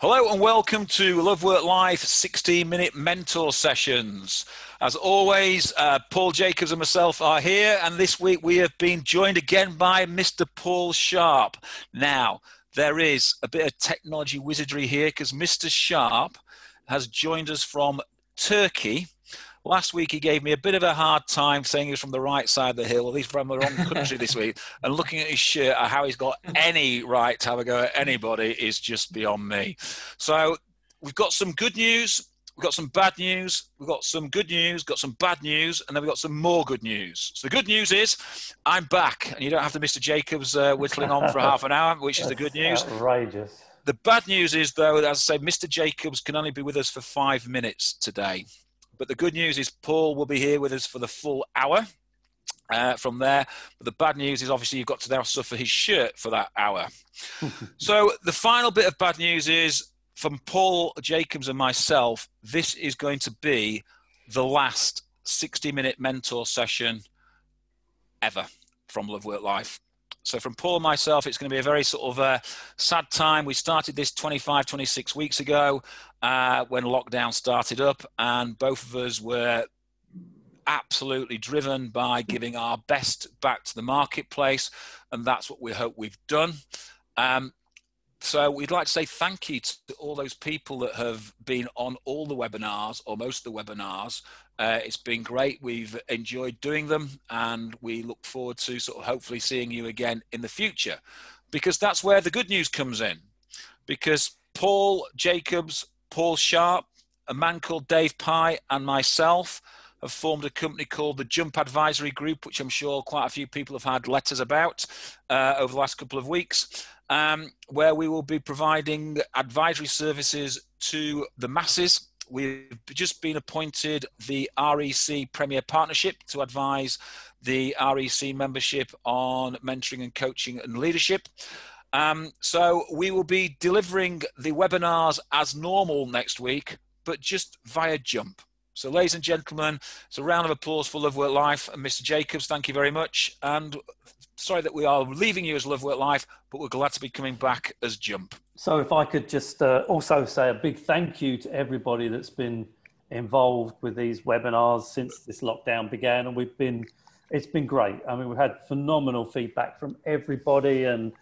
Hello and welcome to Love Work Life 16-minute mentor sessions. As always, Paul Jacobs and myself are here, and this week we have been joined again by Mr. Paul Sharp. Now, there is a bit of technology wizardry here because Mr. Sharp has joined us from Turkey. Last week he gave me a bit of a hard time saying he was from the right side of the hill, at least from the wrong country this week, and looking at his shirt, how he's got any right to have a go at anybody is just beyond me. So we've got some good news, we've got some bad news, we've got some good news, got some bad news, and then we've got some more good news. So the good news is I'm back, and you don't have to Mr. Jacobs whittling on for half an hour, which is the good news. Outrageous. The bad news is, though, as I say, Mr. Jacobs can only be with us for 5 minutes today. But the good news is Paul will be here with us for the full hour from there. But the bad news is obviously you've got to now suffer his shirt for that hour. So the final bit of bad news is from Paul Jacobs and myself, this is going to be the last 60-minute mentor session ever from Love Work Life. So from Paul and myself, it's going to be a very sort of sad time. We started this 25, 26 weeks ago when lockdown started up, and both of us were absolutely driven by giving our best back to the marketplace, and that's what we hope we've done. So we'd like to say thank you to all those people that have been on all the webinars, or most of the webinars. It's been great. We've enjoyed doing them, and we look forward to sort of hopefully seeing you again in the future, because that's where the good news comes in. Because Paul Jacobs, Paul Sharp, a man called Dave Pye, and myself have formed a company called the Jump Advisory Group, which I'm sure quite a few people have had letters about over the last couple of weeks, where we will be providing advisory services to the masses. We've just been appointed the REC Premier Partnership to advise the REC membership on mentoring and coaching and leadership. So we will be delivering the webinars as normal next week, but just via Jump. So ladies and gentlemen, it's a round of applause for Love Work Life. And Mr. Jacobs, thank you very much. And sorry that we are leaving you as Love Work Life, but we're glad to be coming back as Jump. So if I could just also say a big thank you to everybody that's been involved with these webinars since this lockdown began. And it's been great. I mean, we've had phenomenal feedback from everybody, and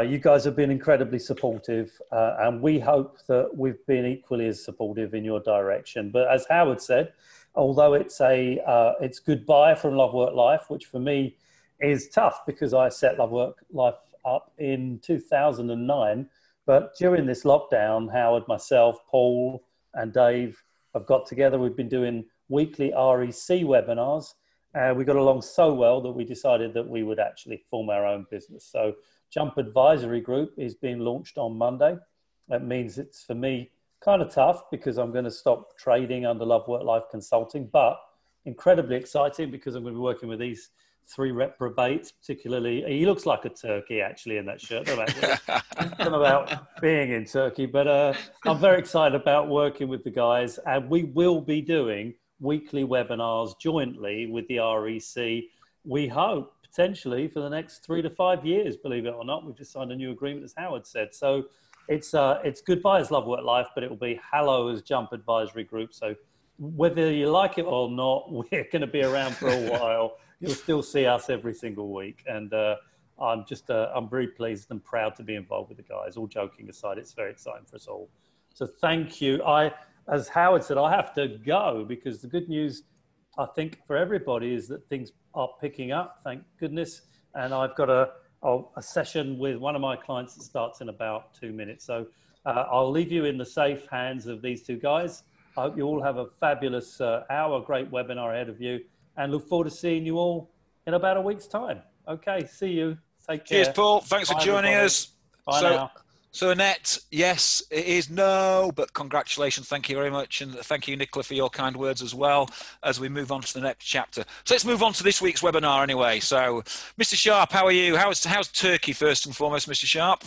you guys have been incredibly supportive. And we hope that we've been equally as supportive in your direction. But as Howard said, although it's goodbye from Love Work Life, which for me is tough because I set Love Work Life up in 2009. But during this lockdown, Howard, myself, Paul and Dave have got together. We've been doing weekly REC webinars. We got along so well that we decided that we would actually form our own business. So Jump Advisory Group is being launched on Monday. That means it's, for me, kind of tough because I'm going to stop trading under Love Work Life Consulting, but incredibly exciting because I'm going to be working with these 3 reprobates, particularly. He looks like a turkey, actually, in that shirt. I don't know about being in Turkey, but I'm very excited about working with the guys. And we will be doing weekly webinars jointly with the REC. We hope, potentially, for the next 3 to 5 years, believe it or not. We've just signed a new agreement, as Howard said. So it's goodbye as Love Work Life, but it will be hello as Jump Advisory Group. So whether you like it or not, we're going to be around for a while. You'll still see us every single week. And I'm very pleased and proud to be involved with the guys. All joking aside, it's very exciting for us all. So thank you. As Howard said, I have to go because the good news, I think, for everybody is that things are picking up, thank goodness. And I've got a session with one of my clients that starts in about 2 minutes. So I'll leave you in the safe hands of these two guys. I hope you all have a fabulous hour, great webinar ahead of you, and look forward to seeing you all in about a week's time. Okay, see you. Take care. Cheers, Paul. Thanks for joining us. Bye now. So Annette, yes, it is no, but congratulations. Thank you very much. And thank you, Nicola, for your kind words as well as we move on to the next chapter. So let's move on to this week's webinar anyway. So Mr. Sharp, how are you? How's Turkey first and foremost, Mr. Sharp?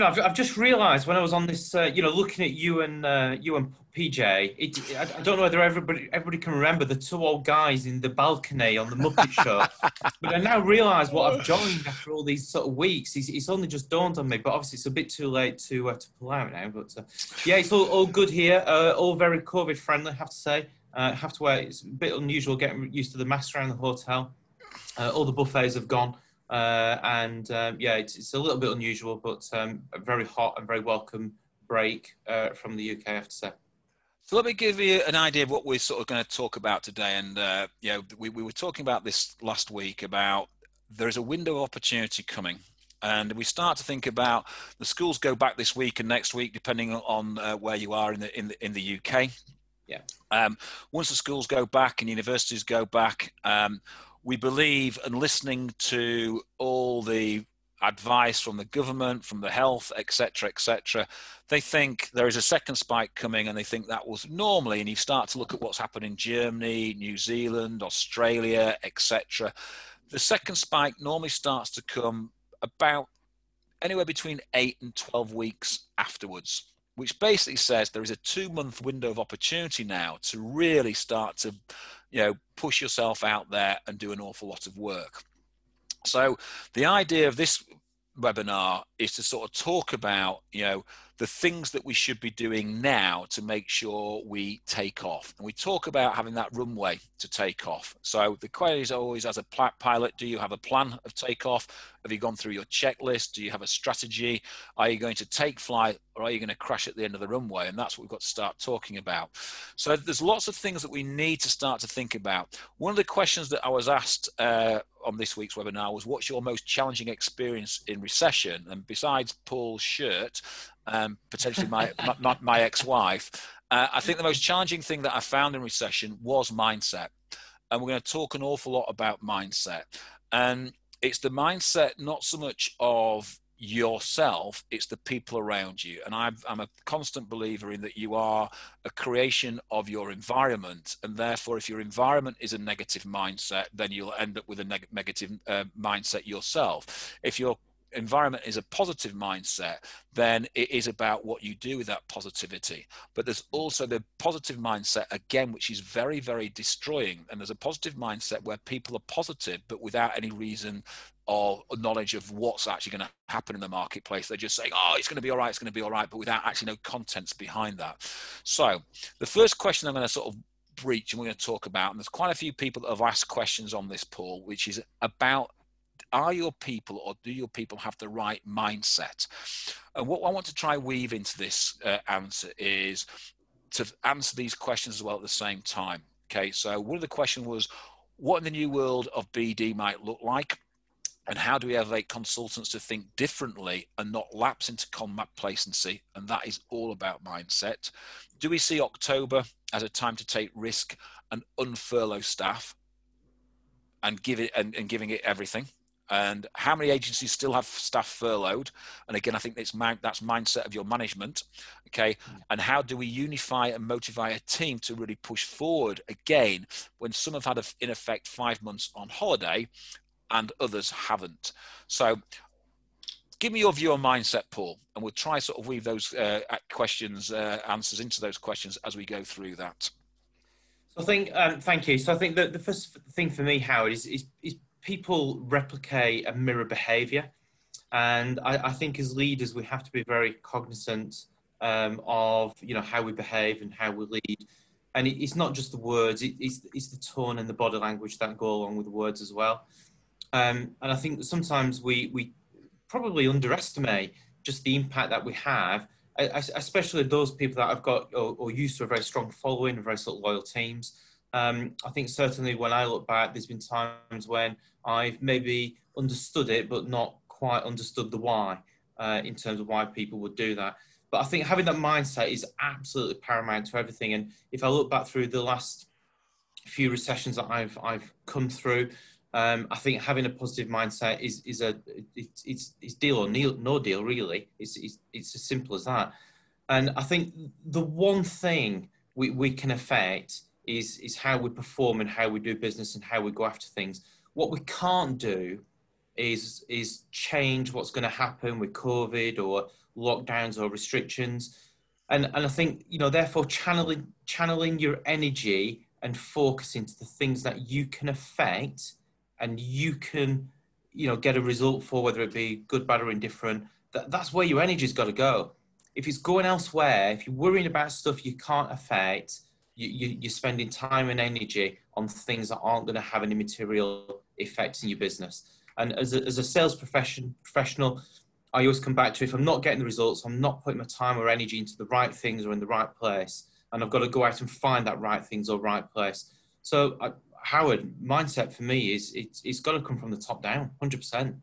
I've just realised when I was on this, looking at you and PJ, I don't know whether everybody can remember the two old guys in the balcony on the Muppet Show, but I now realise what I've joined after all these sort of weeks. It's only just dawned on me, but obviously it's a bit too late to pull out now. But yeah, it's all good here, all very COVID friendly, I have to say. Have to wear. It's a bit unusual getting used to the masks around the hotel. All the buffets have gone. It's a little bit unusual, but a very hot and very welcome break from the UK, I have to say. So let me give you an idea of what we're sort of going to talk about today. And, we were talking about this last week about there's a window of opportunity coming. And we start to think about the schools go back this week and next week, depending on where you are in the UK. Yeah. Once the schools go back and universities go back, we believe, and listening to all the advice from the government, from the health, etc., they think there is a second spike coming, and they think that was normally, and you start to look at what's happened in Germany, New Zealand, Australia, etc. The second spike normally starts to come about anywhere between 8 and 12 weeks afterwards, which basically says there is a 2-month window of opportunity now to really start to push yourself out there and do an awful lot of work. So the idea of this webinar is to sort of talk about, the things that we should be doing now to make sure we take off. And we talk about having that runway to take off. So the question is always, as a pilot, do you have a plan of takeoff? Have you gone through your checklist? Do you have a strategy? Are you going to take flight, or are you going to crash at the end of the runway? And that's what we've got to start talking about. So there's lots of things that we need to start to think about. One of the questions that I was asked on this week's webinar was, what's your most challenging experience in recession? And besides Paul's shirt, potentially my ex-wife, I think the most challenging thing that I found in recession was mindset. And we're going to talk an awful lot about mindset. And it's the mindset, not so much of yourself, it's the people around you. And I'm a constant believer in that you are a creation of your environment, and therefore if your environment is a negative mindset, then you'll end up with a negative mindset yourself. If your environment is a positive mindset, then it is about what you do with that positivity. But there's also the positive mindset, again, which is very, very destroying. And there's a positive mindset where people are positive, but without any reason or knowledge of what's actually going to happen in the marketplace. They're just saying, oh, it's going to be all right, it's going to be all right, but without actually no contents behind that. So the first question I'm going to sort of breach, and we're going to talk about, and there's quite a few people that have asked questions on this, Paul, which is about, are your people, or do your people have the right mindset? And what I want to try weave into this answer is to answer these questions as well at the same time. Okay, so one of the questions was, what in the new world of BD might look like? And how do we elevate consultants to think differently and not lapse into complacency? And that is all about mindset. Do we see October as a time to take risk and unfurlough staff and giving it everything? And how many agencies still have staff furloughed? And again, I think that's mindset of your management. Okay. And how do we unify and motivate a team to really push forward again, when some have had, in effect, 5 months on holiday and others haven't? So give me your view on mindset, Paul, and we'll try sort of weave those answers into those questions as we go through that. So I think, thank you. So I think that the first thing for me, Howard, is people replicate a mirror behavior. And I think as leaders, we have to be very cognizant of, how we behave and how we lead. And it's not just the words, it's the tone and the body language that go along with the words as well. And I think that sometimes we probably underestimate just the impact that we have, especially those people that have got or used to a very strong following and very sort of loyal teams. I think certainly when I look back, there's been times when I've maybe understood it, but not quite understood the why, in terms of why people would do that. But I think having that mindset is absolutely paramount to everything. And if I look back through the last few recessions that I've come through, I think having a positive mindset is deal or no deal, really. It's as simple as that. And I think the one thing we can affect is how we perform and how we do business and how we go after things. What we can't do is change what's going to happen with COVID or lockdowns or restrictions. And I think, you know, therefore channeling your energy and focusing to the things that you can affect and you can, you know, get a result for, whether it be good, bad or indifferent, that's where your energy's got to go. If it's going elsewhere, if you're worrying about stuff you can't affect, you're spending time and energy on things that aren't going to have any material effects in your business. And as a sales professional, I always come back to, if I'm not getting the results, I'm not putting my time or energy into the right things or in the right place. And I've got to go out and find that right things or right place. So Howard, mindset for me is it's got to come from the top down, 100%.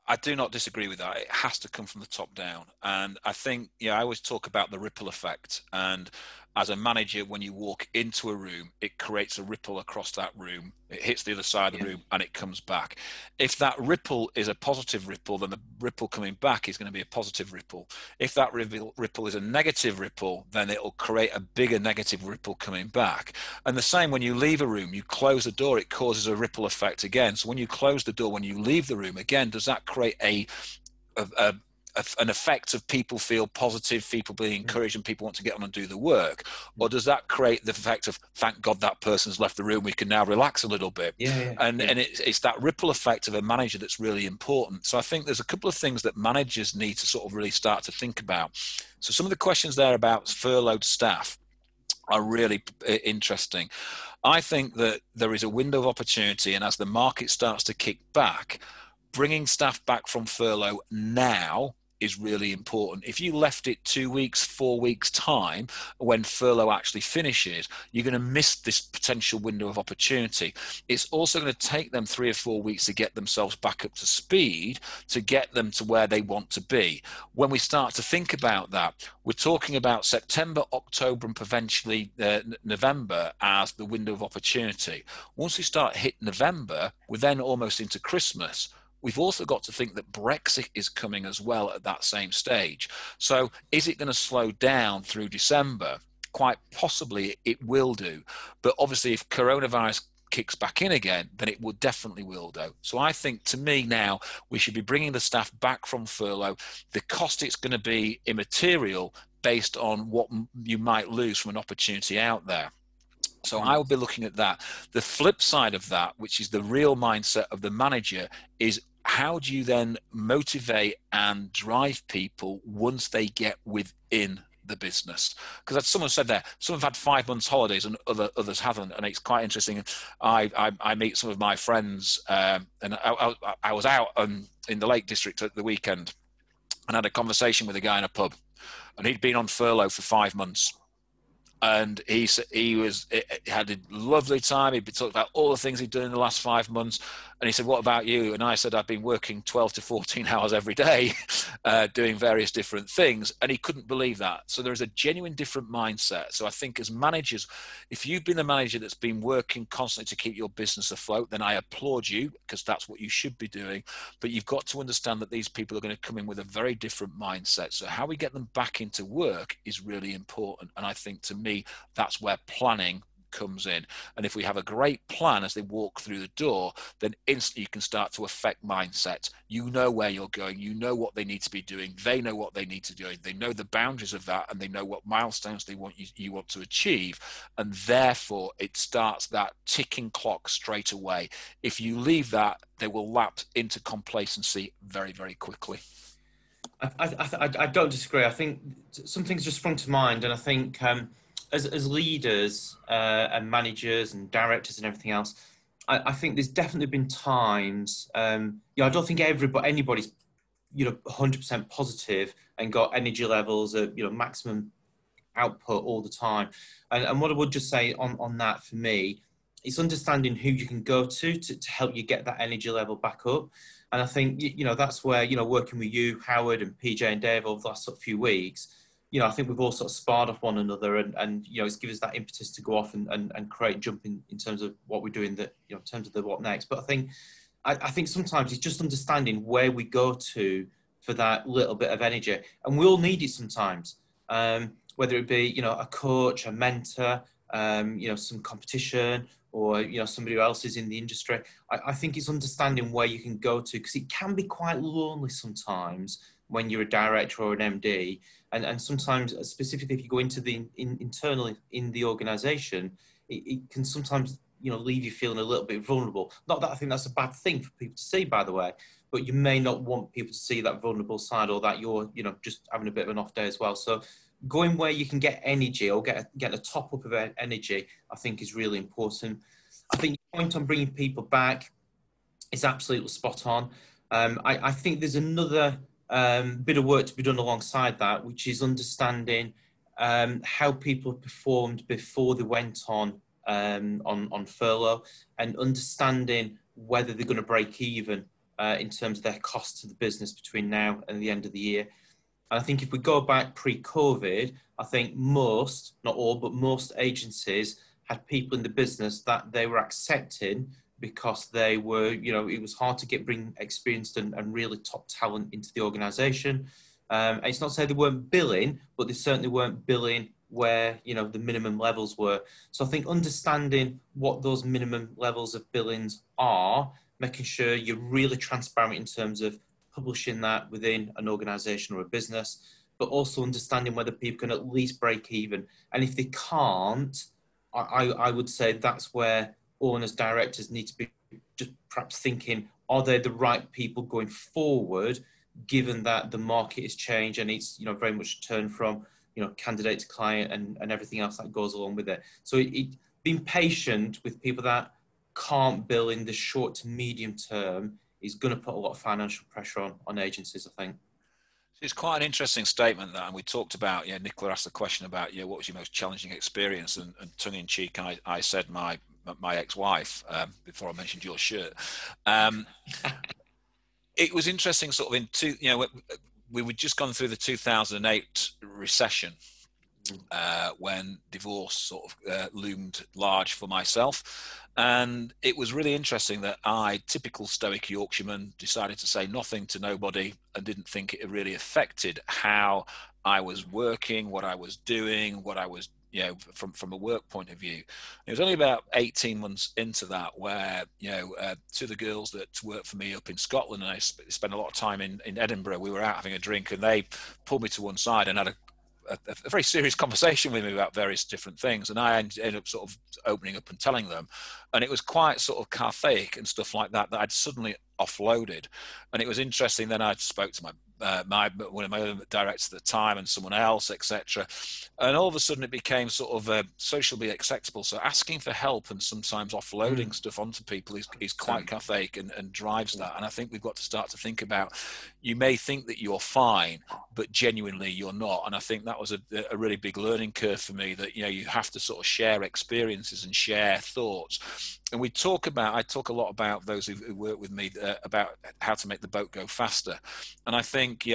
I do not disagree with that. It has to come from the top down. And I think, I always talk about the ripple effect. And as a manager, when you walk into a room, it creates a ripple across that room. It hits the other side of the room and it comes back. If that ripple is a positive ripple, then the ripple coming back is going to be a positive ripple. If that ripple is a negative ripple, then it'll create a bigger negative ripple coming back. And the same when you leave a room, you close the door, it causes a ripple effect again. So when you close the door, when you leave the room, again, does that create an effect of people feel positive, people being encouraged and people want to get on and do the work? Or does that create the effect of, thank God that person's left the room, we can now relax a little bit? And it's that ripple effect of a manager that's really important. So I think there's a couple of things that managers need to sort of really start to think about. So some of the questions there about furloughed staff are really interesting. I think that there is a window of opportunity, and as the market starts to kick back, bringing staff back from furlough now is really important. If you left it 2 weeks, 4 weeks time, when furlough actually finishes, you're going to miss this potential window of opportunity. It's also going to take them 3 or 4 weeks to get themselves back up to speed, to get them to where they want to be. When we start to think about that, we're talking about September, October, and eventually November as the window of opportunity. Once we start hitting November, we're then almost into Christmas. We've also got to think that Brexit is coming as well at that same stage. So is it going to slow down through December? Quite possibly it will do. But obviously if coronavirus kicks back in again, then it will definitely will do. So I think, to me now, we should be bringing the staff back from furlough. The cost it's going to be immaterial based on what you might lose from an opportunity out there. So I will be looking at that. The flip side of that, which is the real mindset of the manager, is how do you then motivate and drive people once they get within the business? Because as someone said there, some have had 5 months holidays and others haven't, and it's quite interesting. I meet some of my friends, and I was out in the Lake District at the weekend and had a conversation with a guy in a pub, and he'd been on furlough for 5 months. And he had a lovely time. He'd been talking about all the things he'd done in the last 5 months. And he said, what about you? And I said, I've been working 12 to 14 hours every day, doing various different things. And he couldn't believe that. So there is a genuine different mindset. So I think as managers, if you've been a manager that's been working constantly to keep your business afloat, then I applaud you, because that's what you should be doing. But you've got to understand that these people are going to come in with a very different mindset. So how we get them back into work is really important. And I think, to me, that's where planning comes in. And if we have a great plan as they walk through the door, then instantly you can start to affect mindset. You know where you're going, you know what they need to be doing, they know what they need to do, they know the boundaries of that, and they know what milestones they want you want to achieve, and therefore it starts that ticking clock straight away. If you leave that, they will lapse into complacency very, very quickly. I don't disagree. I think some things just sprung to mind, and I think as leaders and managers and directors and everything else, I think there's definitely been times. I don't think anybody's 100% positive and got energy levels at maximum output all the time. And what I would just say on that, for me, is understanding who you can go to help you get that energy level back up. And I think that's where working with you, Howard, and PJ and Dave over the last sort of few weeks, I think we've all sort of sparred off one another, and it's given us that impetus to go off and create jump in terms of what we're doing, that in terms of the what next. But I think sometimes it's just understanding where we go to for that little bit of energy, and we all need it sometimes. Whether it be a coach, a mentor, some competition, or somebody else is in the industry. I think it's understanding where you can go to, because it can be quite lonely sometimes when you're a director or an MD, and sometimes, specifically if you go into the internally in the organisation, it can sometimes leave you feeling a little bit vulnerable. Not that I think that's a bad thing for people to see, by the way, but you may not want people to see that vulnerable side, or that you're just having a bit of an off day as well. So going where you can get energy, or get a top up of energy, I think is really important. I think your point on bringing people back is absolutely spot on. I think there's another bit of work to be done alongside that, which is understanding how people performed before they went on furlough, and understanding whether they're going to break even in terms of their costs to the business between now and the end of the year. And I think if we go back pre-COVID, I think most, not all, but most agencies had people in the business that they were accepting because they were, it was hard to bring experienced and really top talent into the organisation. It's not to say they weren't billing, but they certainly weren't billing where, the minimum levels were. So I think understanding what those minimum levels of billings are, making sure you're really transparent in terms of publishing that within an organisation or a business, but also understanding whether people can at least break even. And if they can't, I would say that's where owners, directors need to be just perhaps thinking, are they the right people going forward, given that the market has changed and it's very much turned from candidate to client and everything else that goes along with it. So being patient with people that can't bill in the short to medium term is going to put a lot of financial pressure on agencies, I think. It's quite an interesting statement, that, and we talked about, Nicola asked the question about, what was your most challenging experience, and tongue in cheek, I said my ex-wife, before I mentioned your shirt. It was interesting, sort of we were just gone through the 2008 recession, when divorce sort of loomed large for myself. And it was really interesting that I, typical stoic Yorkshireman, decided to say nothing to nobody, and didn't think it really affected how I was working, what I was doing, what I was, from a work point of view. It was only about 18 months into that where, two of the girls that worked for me up in Scotland, and I spent a lot of time in Edinburgh, we were out having a drink, and they pulled me to one side and had a very serious conversation with me about various different things, and I ended up sort of opening up and telling them, and it was quite sort of cathartic and stuff like that I'd suddenly offloaded. And it was interesting, then I spoke to one of my other directors at the time, and someone else, etc., and all of a sudden it became sort of socially acceptable. So asking for help and sometimes offloading stuff onto people is quite cathartic and drives that. And I think we've got to start to think about, you may think that you're fine, but genuinely you're not. And I think that was a really big learning curve for me, that you have to sort of share experiences and share thoughts. And I talk a lot about those who work with me, about how to make the boat go faster. And I think,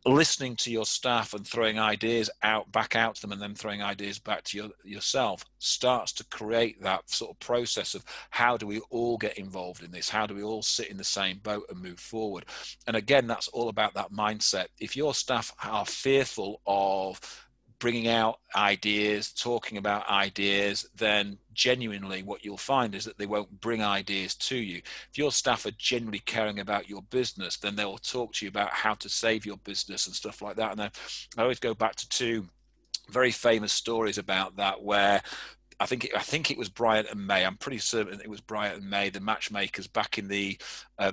listening to your staff and throwing ideas back out to them, and then throwing ideas back to yourself, starts to create that sort of process of, how do we all get involved in this? How do we all sit in the same boat and move forward? And again, that's all about that mindset. If your staff are fearful of bringing out ideas, talking about ideas, then genuinely what you'll find is that they won't bring ideas to you. If your staff are genuinely caring about your business, then they'll talk to you about how to save your business and stuff like that. And then I always go back to two very famous stories about that, where I think it was Bryant and May. I'm pretty certain it was Bryant and May, the matchmakers back in the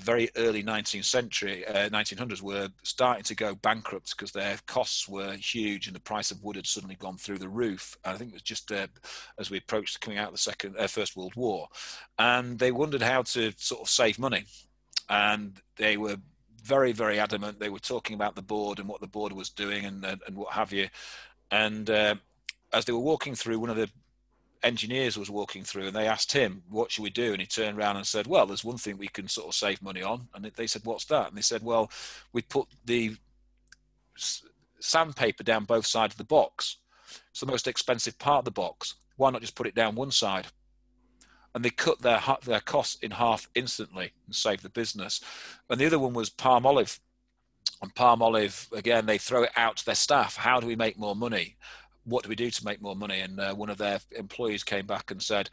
very early 19th century, 1900s, were starting to go bankrupt because their costs were huge and the price of wood had suddenly gone through the roof. And I think it was just as we approached coming out of the First World War, and they wondered how to sort of save money. And they were very, very adamant. They were talking about the board and what the board was doing and what have you. And as they were walking through, one of the engineers was walking through, and they asked him, what should we do? And he turned around and said, well, there's one thing we can sort of save money on. And they said, what's that? And they said, well, we put the sandpaper down both sides of the box. It's the most expensive part of the box. Why not just put it down one side? And they cut their costs in half instantly and saved the business. And the other one was palm olive. And palm olive, again, they throw it out to their staff. How do we make more money? What do we do to make more money? And one of their employees came back and said,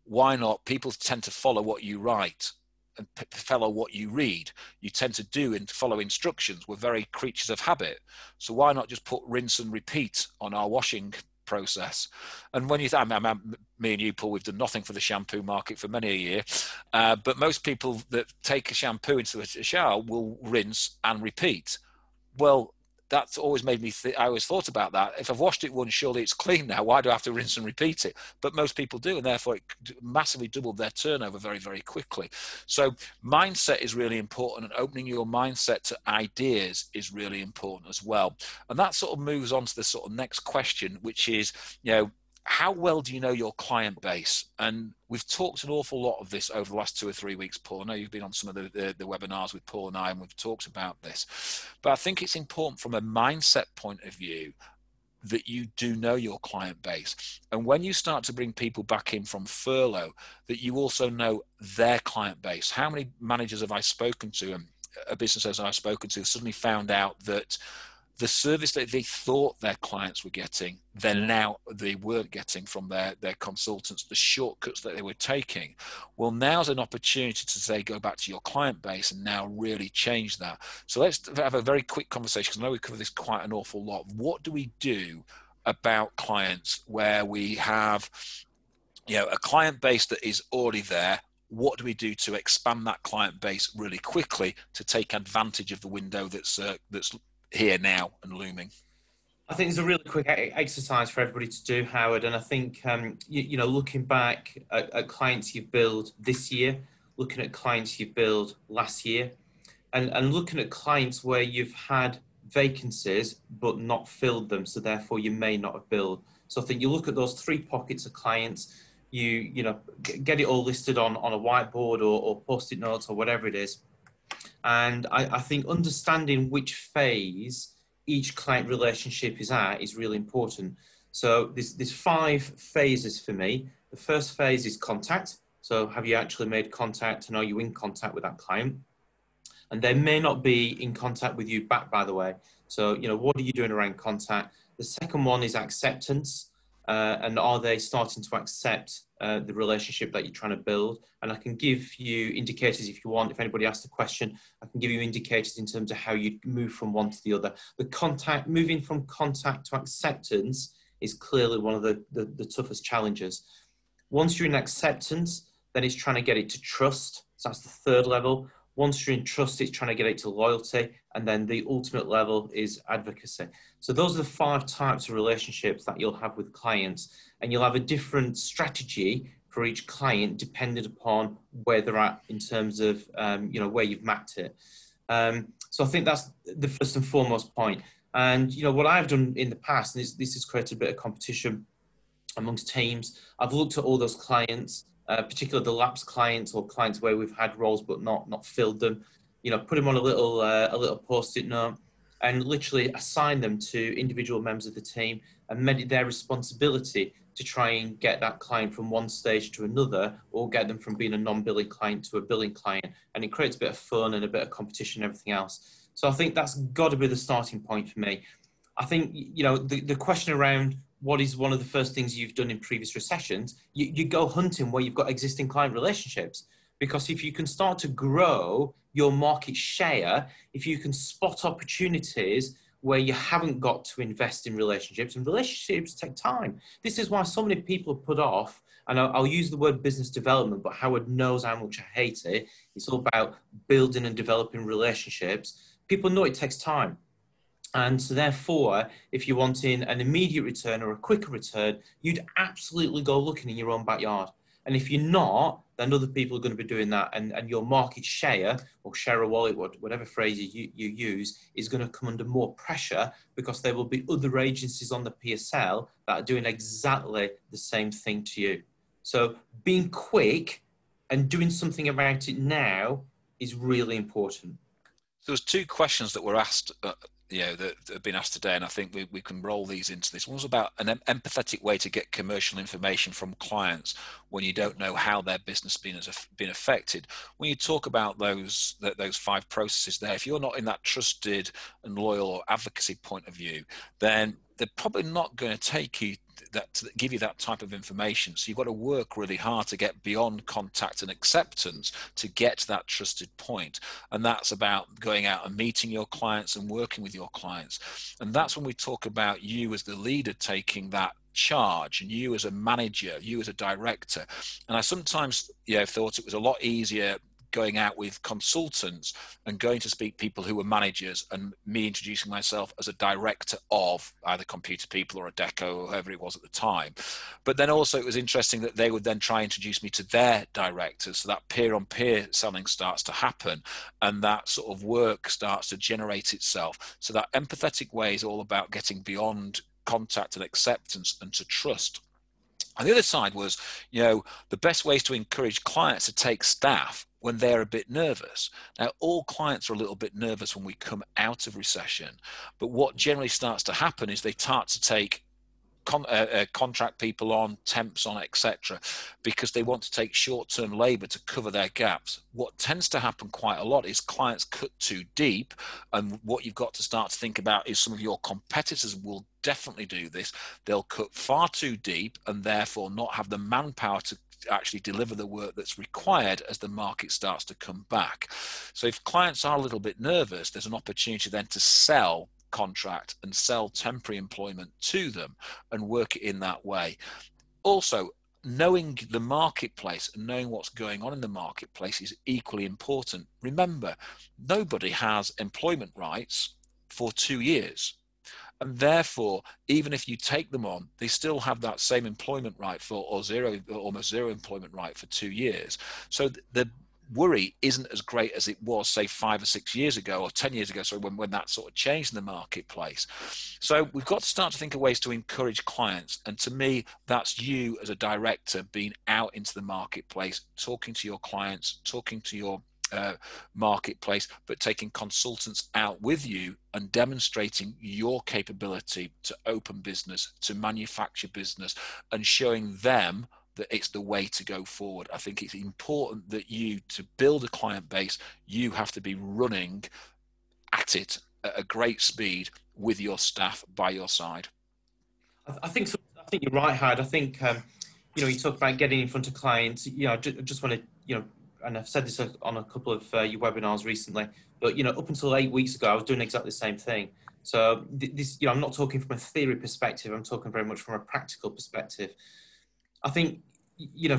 why not? People tend to follow what you write and follow what you read. You tend to do and follow instructions. We're very creatures of habit. So why not just put rinse and repeat on our washing process? And when you me and you, Paul, we've done nothing for the shampoo market for many a year, but most people that take a shampoo into a shower will rinse and repeat. Well, that's always made me I always thought about that. If I've washed it once, surely it's clean now. Why do I have to rinse and repeat it? But most people do, and therefore it massively doubled their turnover very, very quickly. So mindset is really important, and opening your mindset to ideas is really important as well. And that sort of moves on to the sort of next question, which is, how well do you know your client base? And we've talked an awful lot of this over the last 2 or 3 weeks, Paul. I know you've been on some of the webinars with Paul and I, and we've talked about this. But I think it's important from a mindset point of view that you do know your client base. And when you start to bring people back in from furlough, that you also know their client base. How many managers have I spoken to, and businesses I've spoken to, suddenly found out that the service that they thought their clients were getting, they weren't getting from their consultants, the shortcuts that they were taking. Well, now's an opportunity to say, go back to your client base and now really change that. So let's have a very quick conversation, because I know we cover this quite an awful lot. What do we do about clients where we have, a client base that is already there? What do we do to expand that client base really quickly to take advantage of the window that's here now and looming? I think it's a really quick exercise for everybody to do, Howard. And I think, looking back at clients you've built this year, looking at clients you've built last year, and looking at clients where you've had vacancies but not filled them, so therefore you may not have built. So I think you look at those 3 pockets of clients, get it all listed on a whiteboard or post-it notes or whatever it is. And I think understanding which phase each client relationship is at is really important. So there's 5 phases for me. The first phase is contact. So have you actually made contact, and are you in contact with that client? And they may not be in contact with you back, by the way. So, what are you doing around contact? The second one is acceptance. And are they starting to accept the relationship that you're trying to build? And I can give you indicators if you want. If anybody asks a question, I can give you indicators in terms of how you move from one to the other. Moving from contact to acceptance is clearly one of the toughest challenges. Once you're in acceptance, then it's trying to get it to trust. So that's the 3rd level. Once you're in trust, it's trying to get it to loyalty. And then the ultimate level is advocacy. So those are the 5 types of relationships that you'll have with clients. And you'll have a different strategy for each client depending upon where they're at in terms of, where you've mapped it. So I think that's the first and foremost point. And, what I've done in the past, and this has created a bit of competition amongst teams, I've looked at all those clients, particularly the lapsed clients or clients where we've had roles but not filled them, put them on a little post-it note and literally assign them to individual members of the team and made it their responsibility to try and get that client from one stage to another, or get them from being a non-billing client to a billing client. And it creates a bit of fun and a bit of competition and everything else. So I think that's got to be the starting point for me. I think, the question around what is one of the first things you've done in previous recessions, you go hunting where you've got existing client relationships. Because if you can start to grow your market share, if you can spot opportunities where you haven't got to invest in relationships, and relationships take time. This is why so many people are put off, and I'll use the word business development, but Howard knows how much I hate it. It's all about building and developing relationships. People know it takes time. And so therefore, if you're wanting an immediate return or a quicker return, you'd absolutely go looking in your own backyard. And if you're not, then other people are going to be doing that. And your market share or share a wallet, whatever phrase you use, is going to come under more pressure because there will be other agencies on the PSL that are doing exactly the same thing to you. So being quick and doing something about it now is really important. So there's 2 questions that were asked that have been asked today, and I think we can roll these into this. One was about an empathetic way to get commercial information from clients when you don't know how their business has been affected. When you talk about those 5 processes there, if you're not in that trusted and loyal or advocacy point of view, then they're probably not going to take you to give you that type of information. So you've got to work really hard to get beyond contact and acceptance to get to that trusted point. And that's about going out and meeting your clients and working with your clients. And that's when we talk about you as the leader taking that charge, and you as a manager, you as a director. And I sometimes thought it was a lot easier going out with consultants and going to speak people who were managers, and me introducing myself as a director of either Computer People or a Deco or whoever it was at the time. But then also it was interesting that they would then try and introduce me to their directors, so that peer-on-peer selling starts to happen, and that sort of work starts to generate itself. So that empathetic way is all about getting beyond contact and acceptance and to trust. And the other side was, the best ways to encourage clients to take staff when they're a bit nervous. Now, all clients are a little bit nervous when we come out of recession, but what generally starts to happen is they start to take contract people on, temps on, etc., because they want to take short-term labor to cover their gaps. What tends to happen quite a lot is clients cut too deep, and what you've got to start to think about is some of your competitors will definitely do this. They'll cut far too deep and therefore not have the manpower to actually deliver the work that's required as the market starts to come back. So if clients are a little bit nervous, there's an opportunity then to sell contract and sell temporary employment to them and work it in that way. Also, knowing the marketplace and knowing what's going on in the marketplace is equally important. Remember, nobody has employment rights for 2 years. And therefore, even if you take them on, they still have that same employment right for, or almost zero employment right for 2 years. So the worry isn't as great as it was, say, 5 or 6 years ago, or 10 years ago, so when that sort of changed in the marketplace. So we've got to start to think of ways to encourage clients. And to me, that's you as a director being out into the marketplace, talking to your clients, talking to your marketplace, but taking consultants out with you and demonstrating your capability to open business, to manufacture business, and showing them that it's the way to go forward. I think it's important that to build a client base, you have to be running at it at a great speed with your staff by your side. I think you're right, Howard. I think you talk about getting in front of clients. I just want to and I've said this on a couple of your webinars recently, but up until 8 weeks ago, I was doing exactly the same thing. So this, I'm not talking from a theory perspective. I'm talking very much from a practical perspective. I think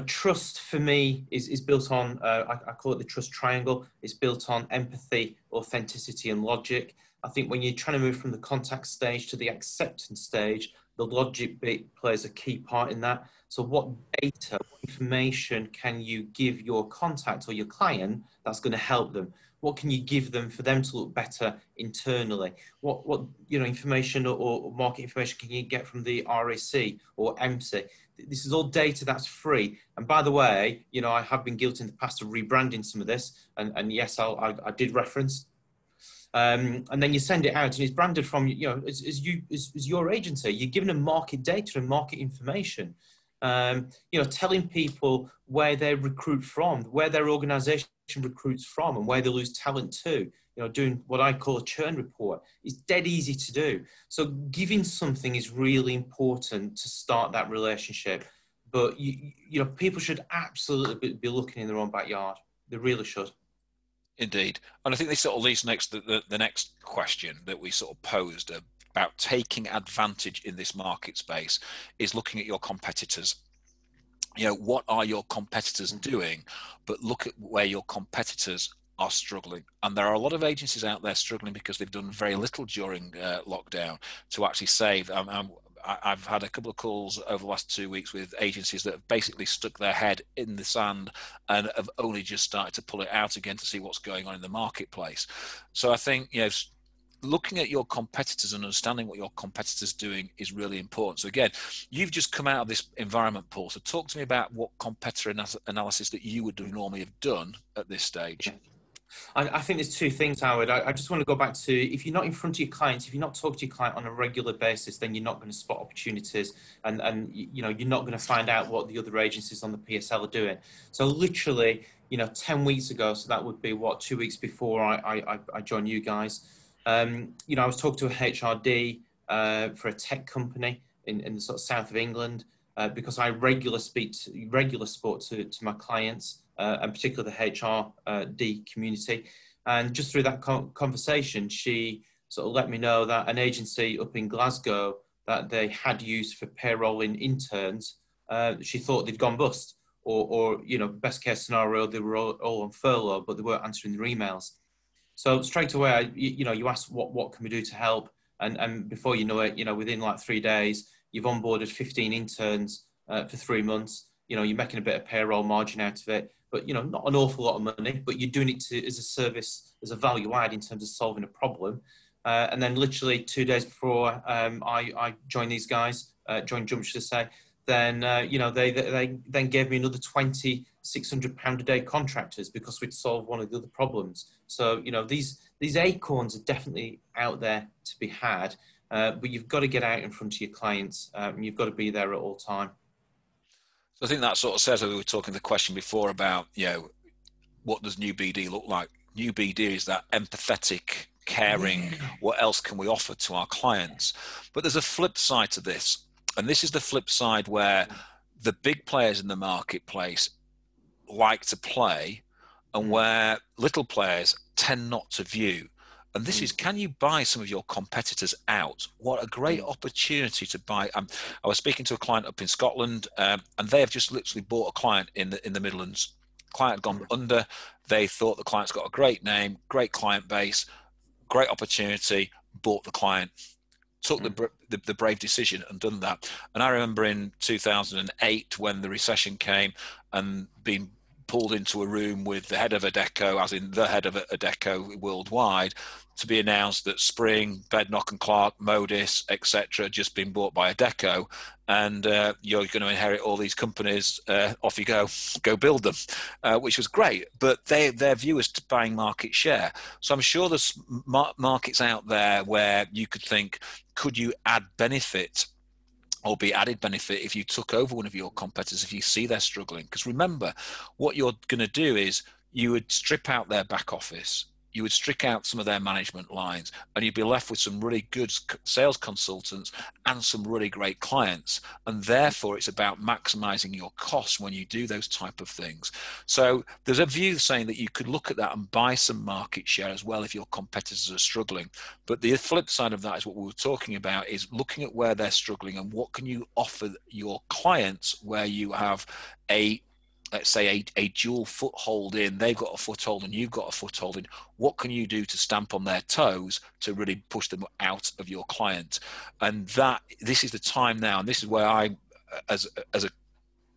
trust for me is built on I call it the trust triangle. It's built on empathy, authenticity, and logic. I think when you're trying to move from the contact stage to the acceptance stage, the logic bit plays a key part in that. So what data, what information can you give your contact or your client that's going to help them? What can you give them for them to look better internally? What information or market information can you get from the RAC or MC? This is all data that's free. And by the way, I have been guilty in the past of rebranding some of this. And yes, I did reference. And then you send it out and it's branded from, as your agency. You're giving them market data and market information. Telling people where they recruit from, where their organization recruits from, and where they lose talent to. Doing what I call a churn report is dead easy to do. So giving something is really important to start that relationship. But people should absolutely be looking in their own backyard. They really should. Indeed. And I think this sort of leads next the next question that we sort of posed about taking advantage in this market space is looking at your competitors. What are your competitors doing? But look at where your competitors are struggling. And there are a lot of agencies out there struggling because they've done very little during lockdown to actually save. I've had a couple of calls over the last 2 weeks with agencies that have basically stuck their head in the sand and have only just started to pull it out again to see what's going on in the marketplace. So I think, looking at your competitors and understanding what your competitors are doing is really important. So again, you've just come out of this environment, Paul. So talk to me about what competitor analysis that you would normally have done at this stage. I think there's two things, Howard. I just want to go back to, if you're not in front of your clients, if you're not talking to your client on a regular basis, then you're not going to spot opportunities, and you're not going to find out what the other agencies on the PSL are doing. So literally, 10 weeks ago, so that would be 2 weeks before I joined you guys. I was talking to a HRD for a tech company in the sort of south of England, because I regularly spoke to my clients, and particularly the HRD community. And just through that conversation, she sort of let me know that an agency up in Glasgow that they had used for payrolling interns, she thought they'd gone bust, or you know, best case scenario, they were all on furlough, but they weren't answering their emails. So straight away, you ask what can we do to help, and before you know it, you know, within like 3 days, you've onboarded 15 interns for 3 months. You know, you're making a bit of payroll margin out of it, but you know, not an awful lot of money, but you're doing it as a service, as a value add in terms of solving a problem. And then literally 2 days before I joined these guys, joined Jump, should I say, then you know, they then gave me another £2,600 a day contractors because we'd solved one of the other problems. So you know, these acorns are definitely out there to be had, but you've got to get out in front of your clients, and you've got to be there at all time. So I think that sort of says, we were talking the question before about, you know, what does new BD look like? New BD is that empathetic, caring, what else can we offer to our clients? But there's a flip side to this. And this is the flip side where the big players in the marketplace like to play and where little players tend not to view. And this is, can you buy some of your competitors out? What a great opportunity to buy. I was speaking to a client up in Scotland, and they have just literally bought a client in the Midlands. Client had gone under. They thought the client's got a great name, great client base, great opportunity, bought the client, took the brave decision and done that. And I remember in 2008 when the recession came and being pulled into a room with the head of Adecco, as in the head of Adecco worldwide, to be announced that Spring, Bednock and Clark, Modis, etc., just been bought by Adecco, and you're going to inherit all these companies. Off you go build them, which was great. But their view is to buying market share. So I'm sure there's markets out there where you could think, could you add benefit or be added benefit if you took over one of your competitors, if you see they're struggling? Because remember, what you're going to do is you would strip out their back office, you would strip out some of their management lines, and you'd be left with some really good sales consultants and some really great clients. And therefore, it's about maximizing your costs when you do those type of things. So there's a view saying that you could look at that and buy some market share as well if your competitors are struggling. But the flip side of that is what we were talking about, is looking at where they're struggling and what can you offer your clients where you have let's say a dual foothold in, they've got a foothold and you've got a foothold in. What can you do to stamp on their toes to really push them out of your client? And this is the time now, and this is where I, as a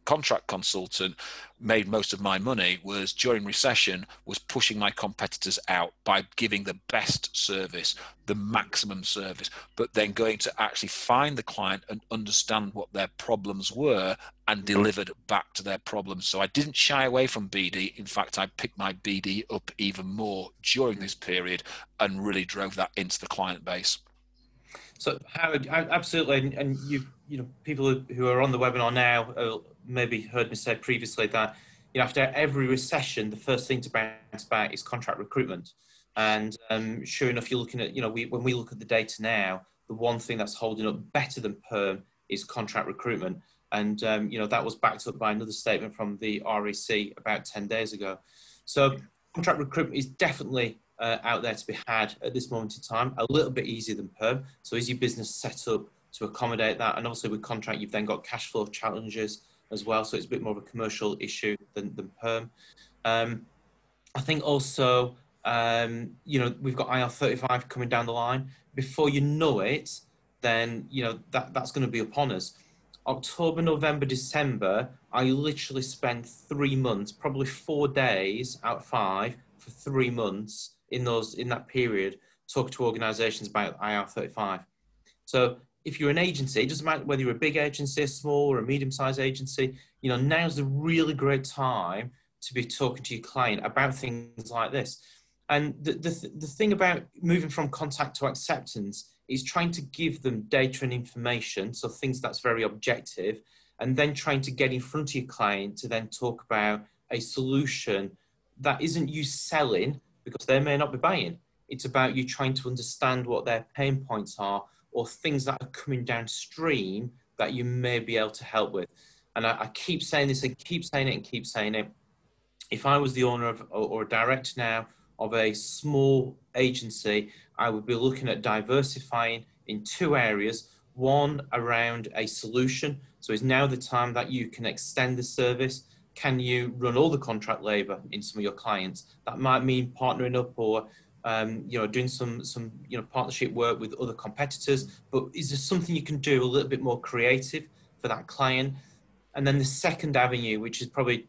contract consultant, made most of my money, was during recession, was pushing my competitors out by giving the best service, the maximum service, but then going to actually find the client and understand what their problems were and delivered back to their problems. So I didn't shy away from BD. In fact, I picked my BD up even more during this period and really drove that into the client base. So Howard, absolutely, and you know, people who are on the webinar now maybe heard me say previously that, you know, after every recession, the first thing to bounce back is contract recruitment. And sure enough, you're looking at, you know, when we look at the data now, the one thing that's holding up better than perm is contract recruitment. And you know, that was backed up by another statement from the REC about 10 days ago. So contract recruitment is definitely out there to be had at this moment in time, a little bit easier than perm. So is your business set up to accommodate that? And obviously with contract, you've then got cash flow challenges as well. So it's a bit more of a commercial issue than perm. I think also, you know, we've got IR35 coming down the line. Before you know it, then, you know, that's going to be upon us. October, November, December, I literally spent 3 months, probably 4 days out of 5 for 3 months in that period, talking to organizations about IR35. So if you're an agency, it doesn't matter whether you're a big agency, a small or a medium-sized agency, you know, now's a really great time to be talking to your client about things like this. And the thing about moving from contact to acceptance is trying to give them data and information, so things that's very objective, and then trying to get in front of your client to then talk about a solution that isn't you selling, because they may not be buying. It's about you trying to understand what their pain points are, or things that are coming downstream that you may be able to help with. And I keep saying this and keep saying it and keep saying it. If I was the owner of, or a director now of a small agency, I would be looking at diversifying in two areas. One, around a solution. So is now the time that you can extend the service? Can you run all the contract labour in some of your clients? That might mean partnering up or doing some partnership work with other competitors. But is there something you can do a little bit more creative for that client? And then the second avenue, which is probably